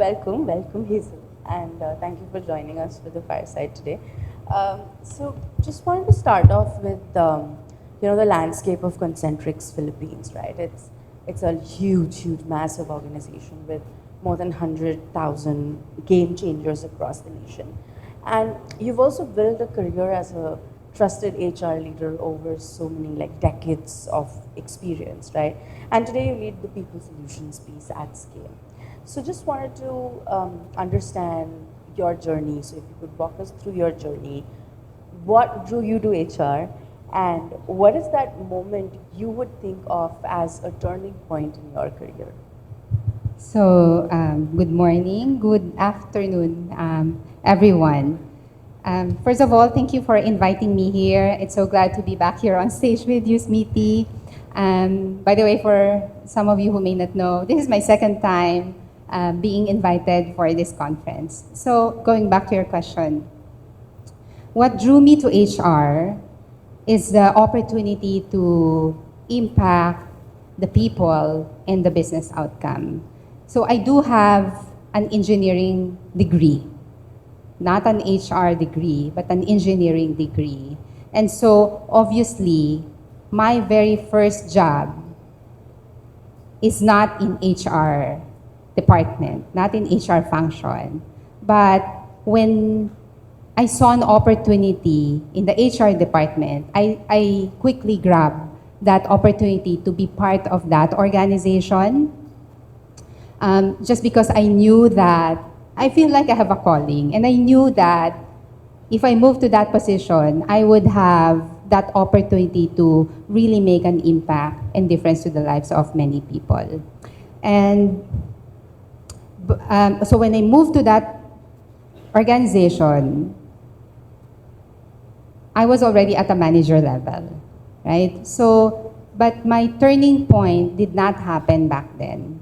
welcome Hazel, and thank you for joining us for the fireside today. So, just wanted to start off with the landscape of Concentrix Philippines, right? It's a huge, massive organization with more than 100,000 game changers across the nation, and you've also built a career as a trusted HR leader over so many like decades of experience, right? And today you lead the people solutions piece at scale. So just wanted to understand your journey. So if you could walk us through your journey, what drew you to HR, and what is that moment you would think of as a turning point in your career? Good morning, good afternoon, everyone. First of all, thank you for inviting me here. It's so glad to be back here on stage with you, Smithy. By the way, for some of you who may not know, this is my second time being invited for this conference. So going back to your question, what drew me to HR is the opportunity to impact the people and the business outcome. So I do have an engineering degree, not an HR degree, but an engineering degree. And so obviously, my very first job is not in HR department, not in HR function. But when I saw an opportunity in the HR department, I quickly grabbed that opportunity to be part of that organization. Just because I knew that I feel like I have a calling, and I knew that if I move to that position, I would have that opportunity to really make an impact and difference to the lives of many people. And so when I moved to that organization, I was already at a manager level, right? So, but my turning point did not happen back then.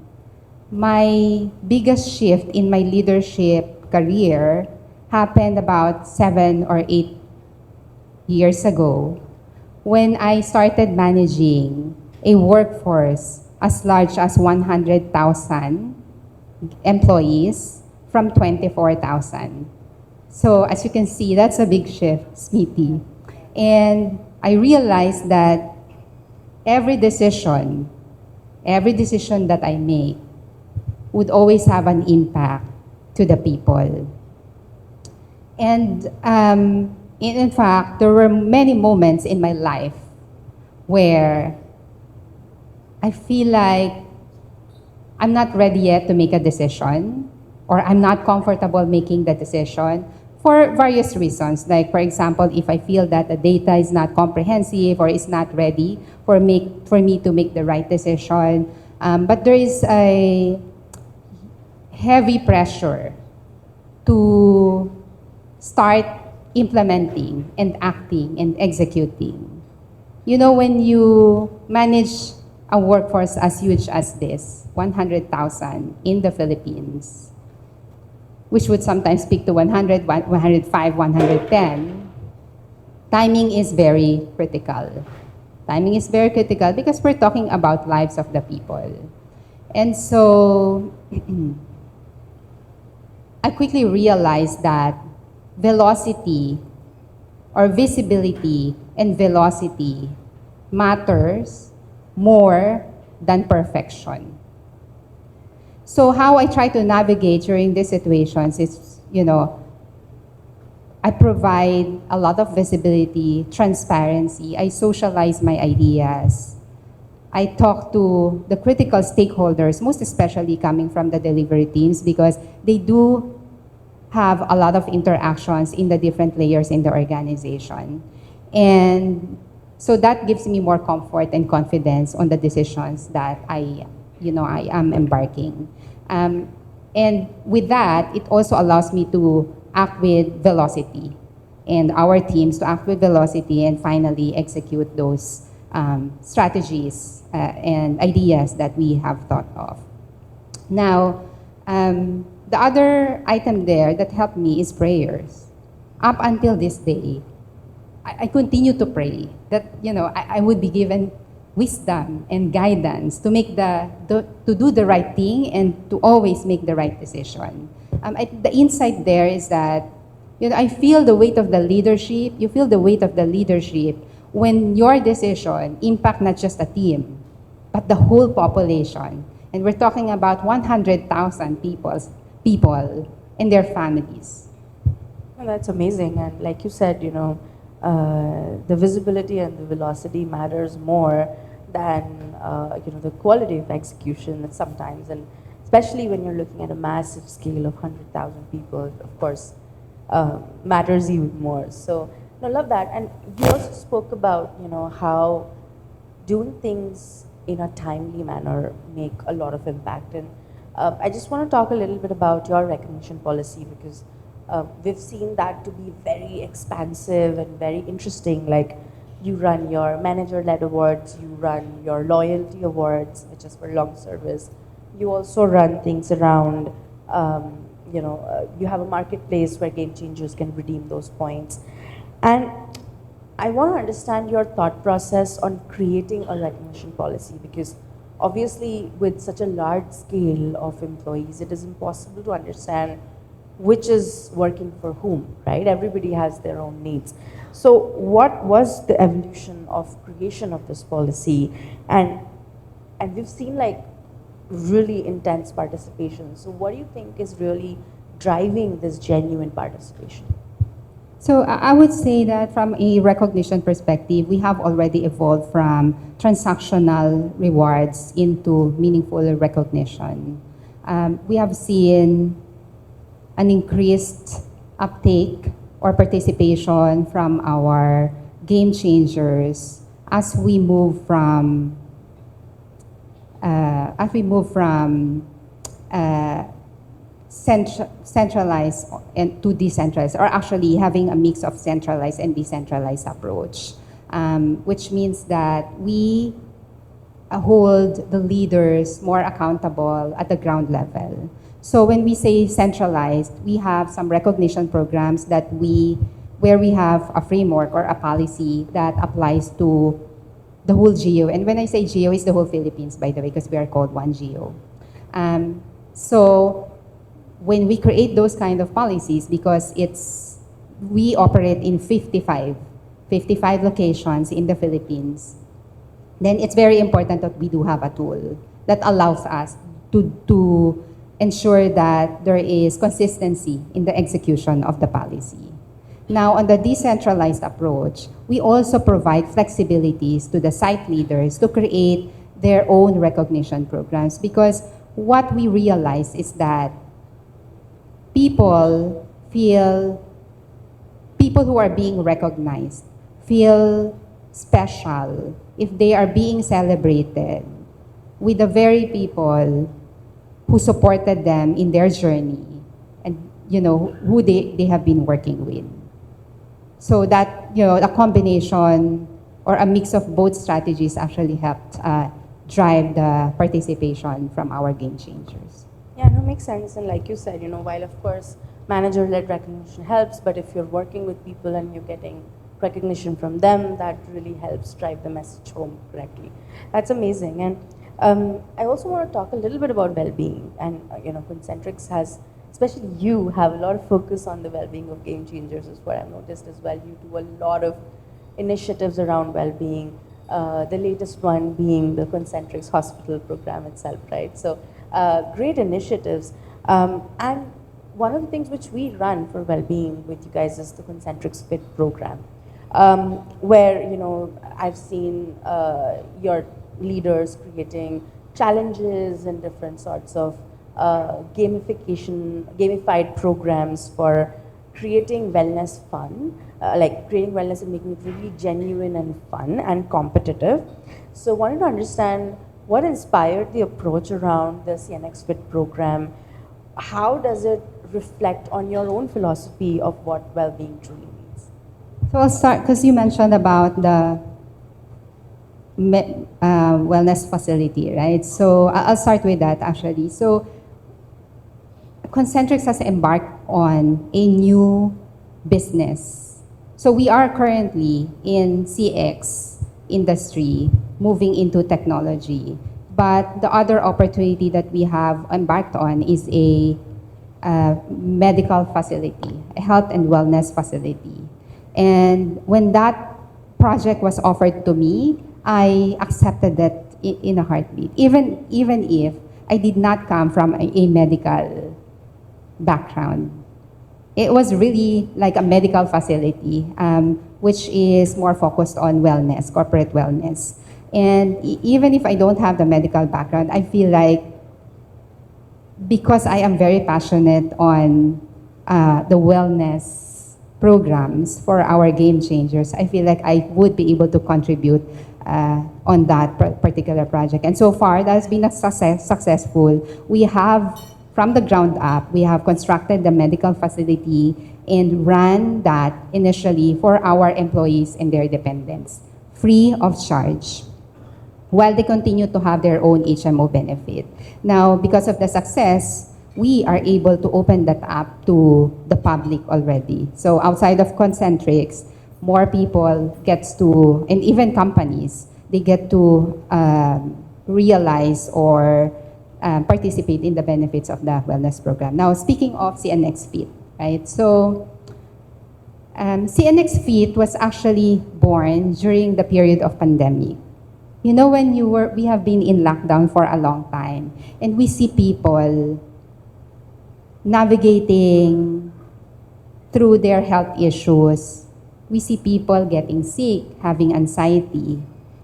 My biggest shift in my leadership career happened about 7 or 8 years ago when I started managing a workforce as large as 100,000 employees from 24,000. So as you can see, that's a big shift, Smithy. And I realized that every decision that I make would always have an impact to the people. And in fact, there were many moments in my life where I feel like I'm not ready yet to make a decision, or I'm not comfortable making the decision for various reasons. Like, for example, if I feel that the data is not comprehensive or is not ready for me to make the right decision. But there is a heavy pressure to start implementing and acting and executing. You know, when you manage a workforce as huge as this, 100,000 in the Philippines, which would sometimes speak to 100, 105, 110, timing is very critical. Timing is very critical because we're talking about lives of the people. And so I quickly realized that velocity or visibility and velocity matters more than perfection. So how I try to navigate during these situations is, I provide a lot of visibility, transparency. I socialize my ideas. I talk to the critical stakeholders, most especially coming from the delivery teams, because they do have a lot of interactions in the different layers in the organization. And so that gives me more comfort and confidence on the decisions that I am embarking. And with that, it also allows me to act with velocity, and our teams to act with velocity and finally execute those strategies and ideas that we have thought of. Now, the other item there that helped me is prayers. Up until this day, I continue to pray that I would be given wisdom and guidance to make to do the right thing and to always make the right decision. The insight there is that, I feel the weight of the leadership. You feel the weight of the leadership when your decision impact not just a team, but the whole population. And we're talking about 100,000 people and their families. Well, that's amazing. And like you said, the visibility and the velocity matters more than the quality of execution sometimes, and especially when you're looking at a massive scale of 100,000 people, of course, matters even more. So I love that. And you also spoke about how doing things in a timely manner make a lot of impact. And I just want to talk a little bit about your recognition policy, because we've seen that to be very expansive and very interesting. Like, you run your manager-led awards, you run your loyalty awards, which is for long service. You also run things around, you have a marketplace where game changers can redeem those points. And I want to understand your thought process on creating a recognition policy, because obviously with such a large scale of employees, it is impossible to understand which is working for whom, right? Everybody has their own needs. So what was the evolution of creation of this policy? And we've seen like really intense participation. So what do you think is really driving this genuine participation? So I would say that from a recognition perspective, we have already evolved from transactional rewards into meaningful recognition. We have seen an increased uptake or participation from our game changers as we move from centralized and to decentralized, or actually having a mix of centralized and decentralized approach, which means that we hold the leaders more accountable at the ground level. So when we say centralized, we have some recognition programs where we have a framework or a policy that applies to the whole geo. And when I say geo, it's the whole Philippines, by the way, because we are called one geo. So when we create those kind of policies, because we operate in 55 locations in the Philippines, then it's very important that we do have a tool that allows us to ensure that there is consistency in the execution of the policy. Now, on the decentralized approach, we also provide flexibilities to the site leaders to create their own recognition programs, because what we realize is that people who are being recognized feel special if they are being celebrated with the very people who supported them in their journey and who they have been working with. So that a combination or a mix of both strategies actually helped drive the participation from our game changers. Yeah, no, makes sense. And like you said, while of course manager-led recognition helps, but if you're working with people and you're getting recognition from them, that really helps drive the message home correctly. That's amazing. And I also want to talk a little bit about well-being. And Concentrix has, especially you, have a lot of focus on the well-being of game changers, is what I've noticed as well. You do a lot of initiatives around well-being. The latest one being the Concentrix hospital program itself, right? So great initiatives. And one of the things which we run for well-being with you guys is the Concentrix Fit program, where I've seen your leaders creating challenges and different sorts of gamified programs for creating wellness fun, like creating wellness and making it really genuine and fun and competitive. So I wanted to understand what inspired the approach around the CNX Fit program. How does it reflect on your own philosophy of what well-being truly means? So I'll start, because you mentioned about the wellness facility, right? So I'll start with that actually. So Concentrix has embarked on a new business. So we are currently in CX industry moving into technology. But the other opportunity that we have embarked on is a medical facility, a health and wellness facility. And when that project was offered to me, I accepted that in a heartbeat, even if I did not come from a medical background. It was really like a medical facility, which is more focused on wellness, corporate wellness. And even if I don't have the medical background, I feel like because I am very passionate on the wellness programs for our game changers, I feel like I would be able to contribute on that particular project. And so far, that has been a successful. We have, from the ground up, we have constructed the medical facility and ran that initially for our employees and their dependents, free of charge, while they continue to have their own HMO benefit. Now, because of the success, we are able to open that up to the public already. So outside of Concentrix, more people gets to, and even companies, they get to realize or participate in the benefits of the wellness program. Now, speaking of CNX Fit, right? So, CNX Fit was actually born during the period of pandemic. You know, when we have been in lockdown for a long time, and we see people navigating through their health issues. We see people getting sick, having anxiety.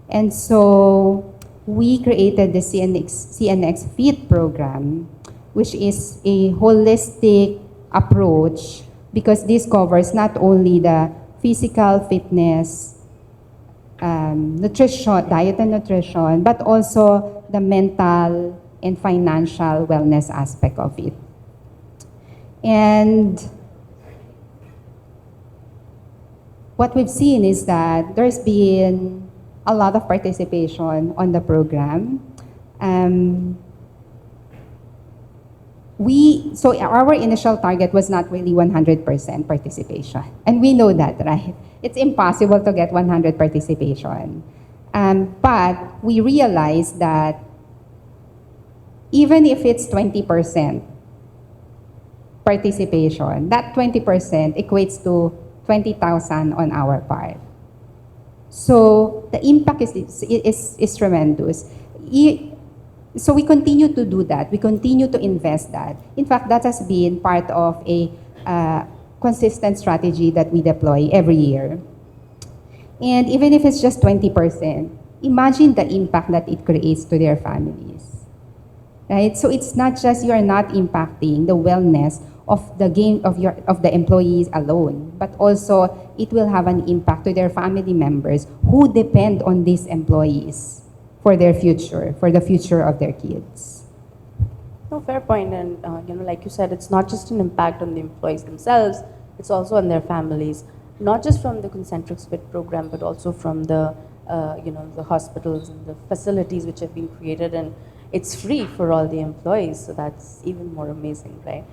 And so we created the CNX Fit program, which is a holistic approach because this covers not only the physical fitness, nutrition, diet and nutrition, but also the mental and financial wellness aspect of it. And what we've seen is that there's been a lot of participation on the program. So our initial target was not really 100% participation. And we know that, right? It's impossible to get 100 participation. But we realized that even if it's 20% participation, that 20% equates to 20,000 on our part. So the impact is tremendous. So we continue to do that. We continue to invest that. In fact, that has been part of a consistent strategy that we deploy every year. And even if it's just 20%, imagine the impact that it creates to their families. Right? So it's not just you are not impacting the wellness of the employees alone, but also it will have an impact to their family members who depend on these employees for their future, for the future of their kids. No, fair point. And like you said, it's not just an impact on the employees themselves; it's also on their families. Not just from the Concentrix Fit program, but also from the the hospitals and the facilities which have been created, and it's free for all the employees. So that's even more amazing, right?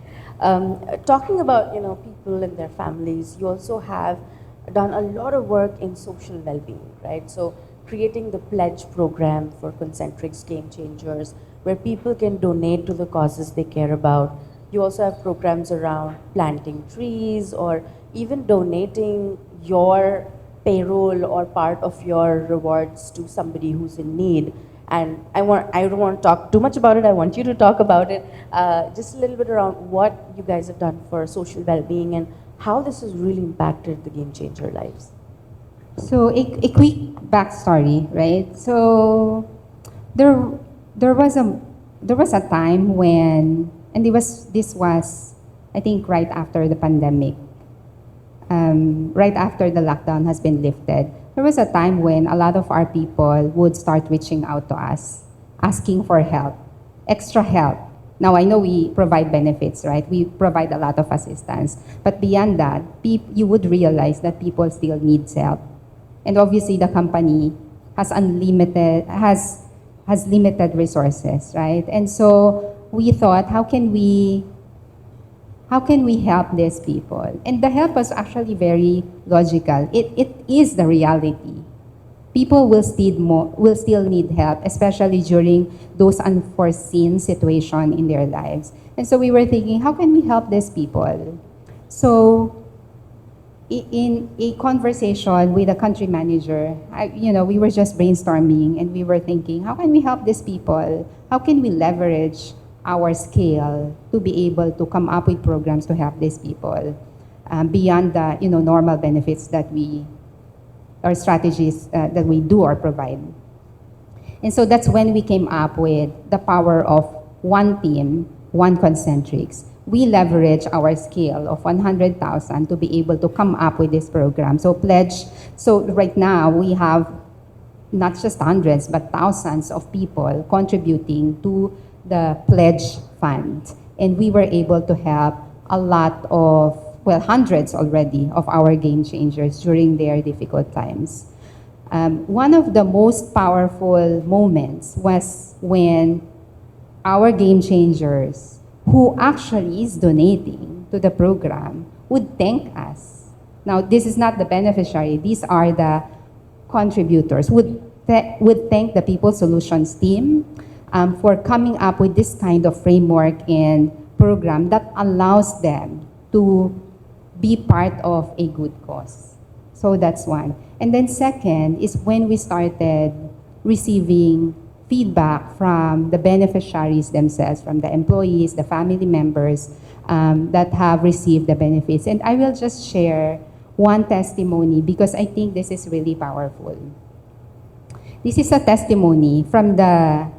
Talking about people and their families, you also have done a lot of work in social well-being, right? So creating the pledge program for Concentrix Game Changers, where people can donate to the causes they care about. You also have programs around planting trees or even donating your payroll or part of your rewards to somebody who's in need. And I don't want to talk too much about it. I want you to talk about it. Just a little bit around what you guys have done for social well-being and how this has really impacted the Game Changer lives. So a quick backstory, right? So there was a time when, and this was I think right after the pandemic, right after the lockdown has been lifted. There was a time when a lot of our people would start reaching out to us, asking for help, extra help. Now, I know we provide benefits, right? We provide a lot of assistance. But beyond that, you would realize that people still need help. And obviously, the company has limited resources, right? And so we thought, how can we help these people? And the help was actually very logical. It is the reality. people will still need help, especially during those unforeseen situations in their lives. And so we were thinking, how can we help these people? So in a conversation with a country manager, we were just brainstorming and we were thinking, how can we help these people? How can we leverage our scale to be able to come up with programs to help these people beyond the normal benefits that we or strategies that we do or provide. And so that's when we came up with the power of one team, one Concentrix. We leverage our scale of 100,000 to be able to come up with this program. So right now we have not just hundreds but thousands of people contributing to the pledge fund. And we were able to help a lot of, hundreds already of our game changers during their difficult times. One of the most powerful moments was when our game changers, who actually is donating to the program, would thank us. Now, this is not the beneficiary. These are the contributors, would thank the People Solutions team for coming up with this kind of framework and program that allows them to be part of a good cause. So that's one. And then second is when we started receiving feedback from the beneficiaries themselves, from the employees, the family members that have received the benefits. And I will just share one testimony because I think this is really powerful. This is a testimony from the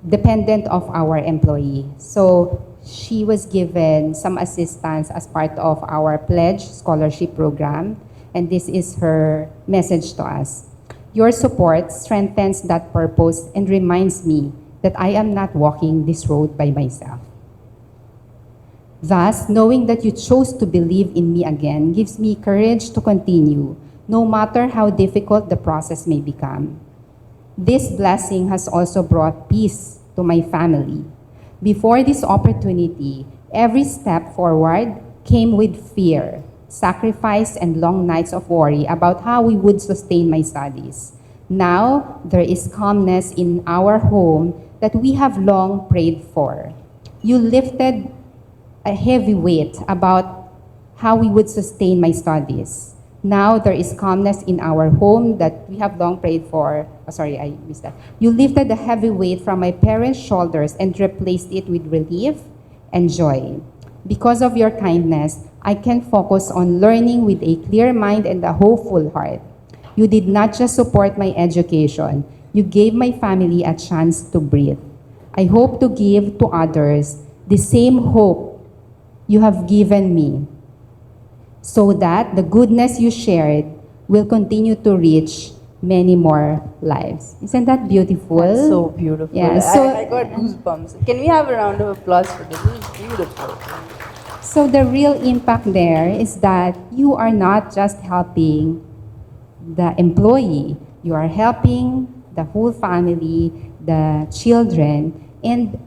dependent of our employee. So she was given some assistance as part of our pledge scholarship program, and this is her message to us. Your support strengthens that purpose and reminds me that I am not walking this road by myself. Thus, knowing that you chose to believe in me again gives me courage to continue, no matter how difficult the process may become. This blessing has also brought peace to my family. Before this opportunity, every step forward came with fear, sacrifice, and long nights of worry about how we would sustain my studies. Now, there is calmness in our home that we have long prayed for. You lifted a heavy weight about how we would sustain my studies. Now, there is calmness in our home that we have long prayed for. Oh, sorry, I missed that. You lifted the heavy weight from my parents' shoulders and replaced it with relief and joy. Because of your kindness, I can focus on learning with a clear mind and a hopeful heart. You did not just support my education, you gave my family a chance to breathe. I hope to give to others the same hope you have given me, so that the goodness you shared will continue to reach many more lives. Isn't that beautiful? That's so beautiful. Yeah, so I got goosebumps. Can we have a round of applause for this? This is beautiful. So the real impact there is that you are not just helping the employee, you are helping the whole family, the children, and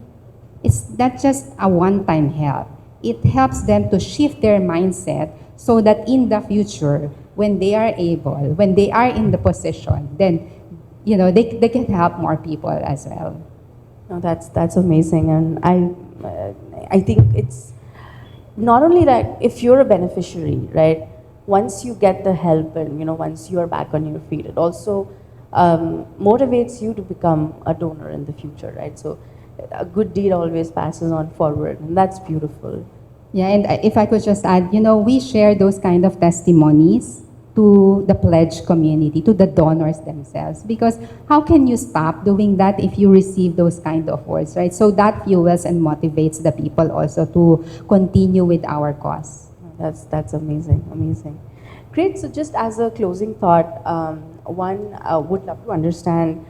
it's not just a one-time help. It helps them to shift their mindset so that in the future, when they are able, when they are in the position, then they can help more people as well. No, that's amazing, and I think it's not only that if you're a beneficiary, right? Once you get the help and once you are back on your feet, it also motivates you to become a donor in the future, right? So a good deed always passes on forward, and that's beautiful. Yeah, and if I could just add, we share those kind of testimonies to the pledge community, to the donors themselves, because how can you stop doing that if you receive those kind of words, right? So that fuels and motivates the people also to continue with our cause. That's amazing. Great. So just as a closing thought, one would love to understand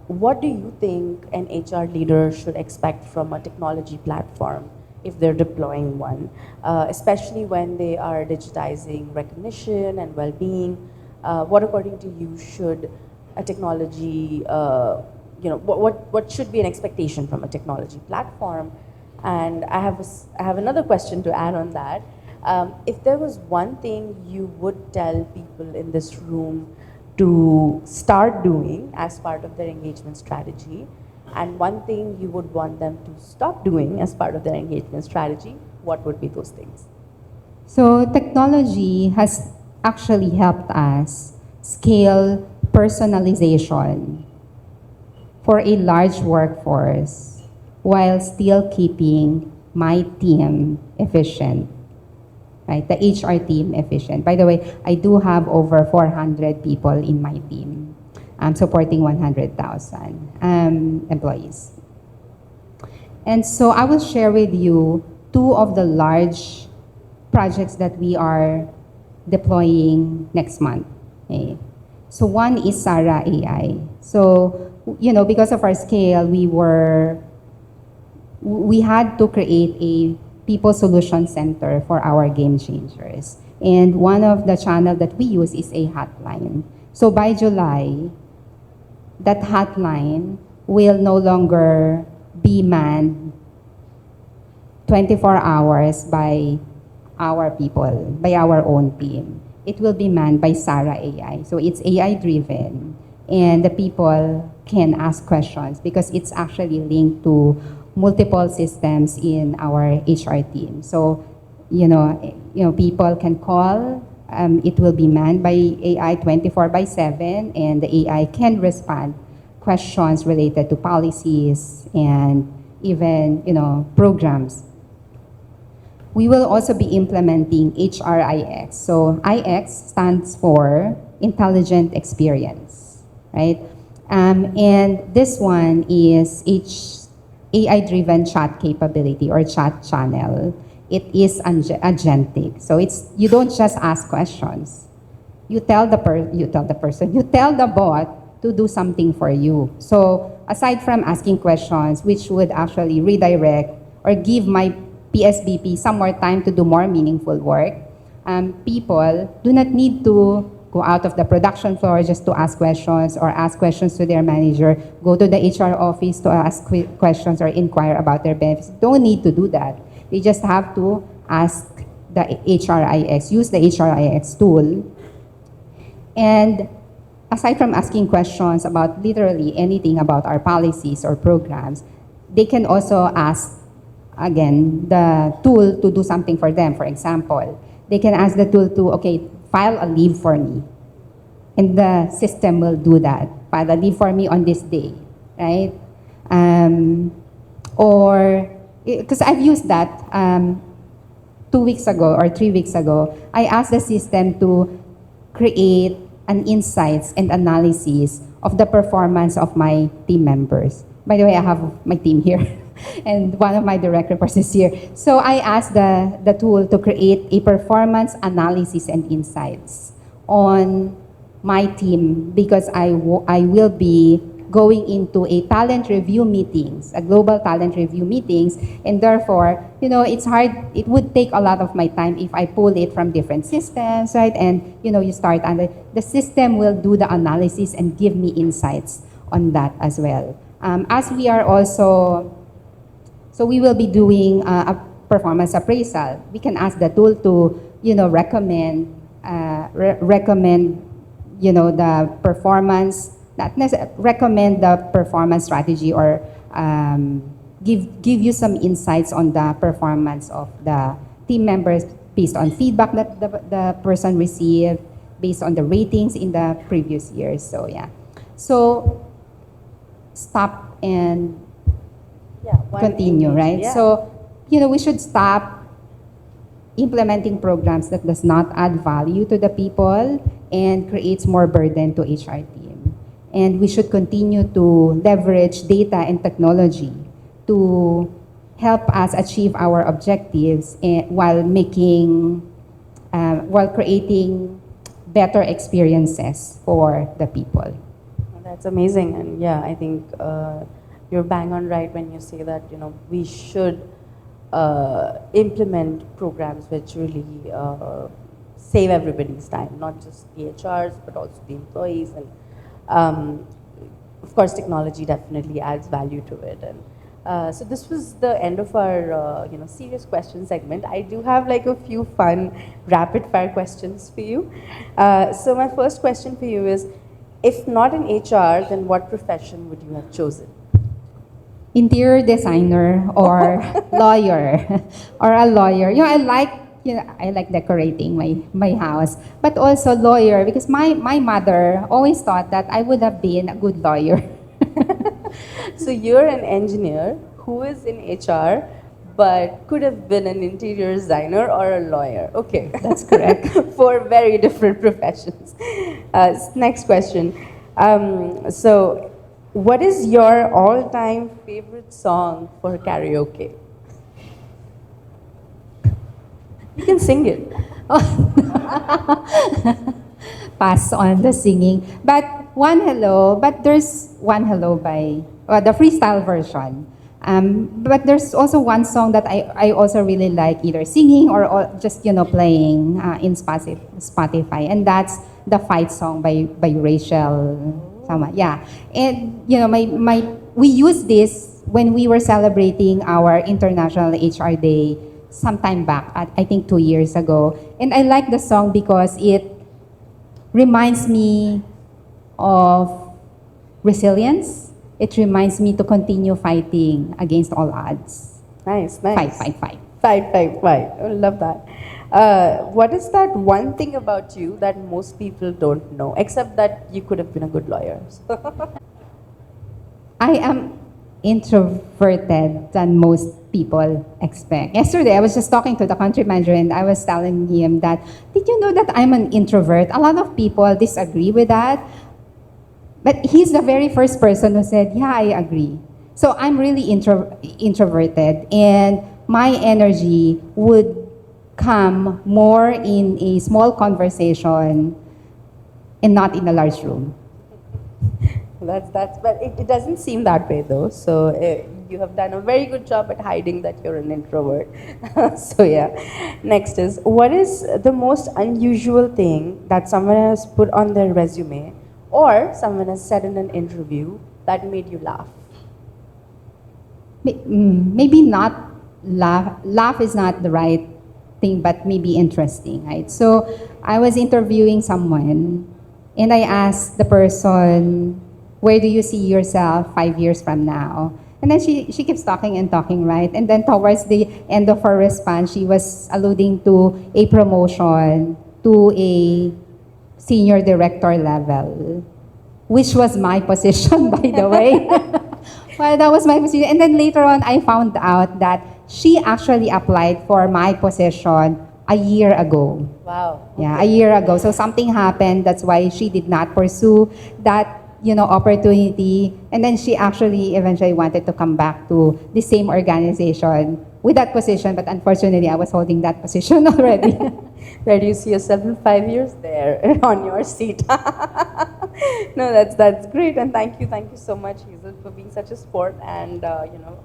what do you think an HR leader should expect from a technology platform if they're deploying one, especially when they are digitizing recognition and well-being. What, according to you, should a technology, what should be an expectation from a technology platform? And I have another question to add on that. If there was one thing you would tell people in this room to start doing as part of their engagement strategy, and one thing you would want them to stop doing as part of their engagement strategy, what would be those things? So technology has actually helped us scale personalization for a large workforce while still keeping my team efficient, right? The HR team efficient. By the way, I do have over 400 people in my team. I'm supporting 100,000 employees. And so I will share with you two of the large projects that we are deploying next month. Okay. So one is Sarah AI. So, because of our scale, we had to create a people solution center for our game changers. And one of the channel that we use is a hotline. So by July, that hotline will no longer be manned 24 hours by our people, by our own team. It will be manned by Sarah AI. So it's AI driven, and the people can ask questions because it's actually linked to multiple systems in our HR team. So, people can call. It will be manned by AI 24/7, and the AI can respond questions related to policies and even, programs. We will also be implementing HRIX. So IX stands for Intelligent Experience, right? And this one is AI-driven chat capability or chat channel. It is agentic. So you don't just ask questions. You tell the bot to do something for you. So aside from asking questions, which would actually redirect or give my PSBP some more time to do more meaningful work, people do not need to go out of the production floor just to ask questions or ask questions to their manager, go to the HR office to ask questions or inquire about their benefits. Don't need to do that. They just have to ask the HRIX, use the HRIX tool. And aside from asking questions about literally anything about our policies or programs, they can also ask, again, the tool to do something for them. For example, they can ask the tool to, file a leave for me. And the system will do that. File a leave for me on this day, right? Or, because I've used that 2 weeks ago or 3 weeks ago, I asked the system to create an insights and analysis of the performance of my team members. By the way, I have my team here. And one of my direct reports is here. So I asked the tool to create a performance analysis and insights on my team because I will be going into a talent review meetings, a global talent review meetings, and therefore, it's hard, it would take a lot of my time if I pull it from different systems, right? And, you start, and the system will do the analysis and give me insights on that as well. As we are also, so we will be doing a performance appraisal. We can ask the tool to, recommend, the performance, not necessarily recommend the performance strategy or give you some insights on the performance of the team members based on feedback that the person received, based on the ratings in the previous years. So yeah. So stop and continue, right? Yeah. So, we should stop implementing programs that does not add value to the people and creates more burden to HR team. And we should continue to leverage data and technology to help us achieve our objectives while creating better experiences for the people. That's amazing, and yeah, I think you're bang on right when you say that we should implement programs which really save everybody's time, not just the HRs but also the employees, and of course technology definitely adds value to it. And So this was the end of our serious question segment. I do have like a few fun rapid fire questions for you. So my first question for you is, if not in HR, then what profession would you have chosen? Interior designer or lawyer or a lawyer. I like decorating my house, but also lawyer because my mother always thought that I would have been a good lawyer. So you're an engineer who is in HR, but could have been an interior designer or a lawyer. Okay, That's correct. Four very different professions. Next question. So, what is your all-time favorite song for karaoke? You can sing it. Pass on the singing. But there's One Hello by the freestyle version. But there's also one song that I also really like either singing or just playing in Spotify, and that's the Fight song by Rachel. Sama. Yeah, and we use this when we were celebrating our International HR Day sometime back, I think 2 years ago, and I like the song because it reminds me of resilience. It reminds me to continue fighting against all odds. Nice. Fight, fight, fight. Fight. I love that. What is that one thing about you that most people don't know, except that you could have been a good lawyer? I am introverted than most people expect. Yesterday, I was just talking to the country manager and I was telling him that, did you know that I'm an introvert? A lot of people disagree with that. But he's the very first person who said, yeah, I agree. So I'm really introverted, and my energy would come more in a small conversation and not in a large room. But it doesn't seem that way though. So you have done a very good job at hiding that you're an introvert. So yeah. Next is, what is the most unusual thing that someone has put on their resume or someone has said in an interview that made you laugh? Maybe not laugh. Laugh is not the right thing, but maybe interesting, right? So I was interviewing someone, and I asked the person, where do you see yourself 5 years from now? And then she keeps talking and talking, right? And then towards the end of her response, she was alluding to a promotion to a senior director level, which was my position, by the way. Well, that was my position. And then later on, I found out that she actually applied for my position a year ago. Wow. Yeah, a year ago. So something happened. That's why she did not pursue that opportunity. And then she actually eventually wanted to come back to the same organization with that position. But unfortunately, I was holding that position already. Where do you see yourself in 5 years? There, on your seat. No, that's great, and thank you so much, Hazel, for being such a sport, and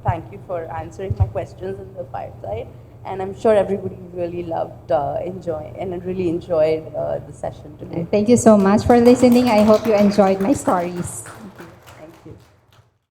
thank you for answering my questions in the fireside. And I'm sure everybody really loved, really enjoyed the session today. Thank you so much for listening. I hope you enjoyed my stories.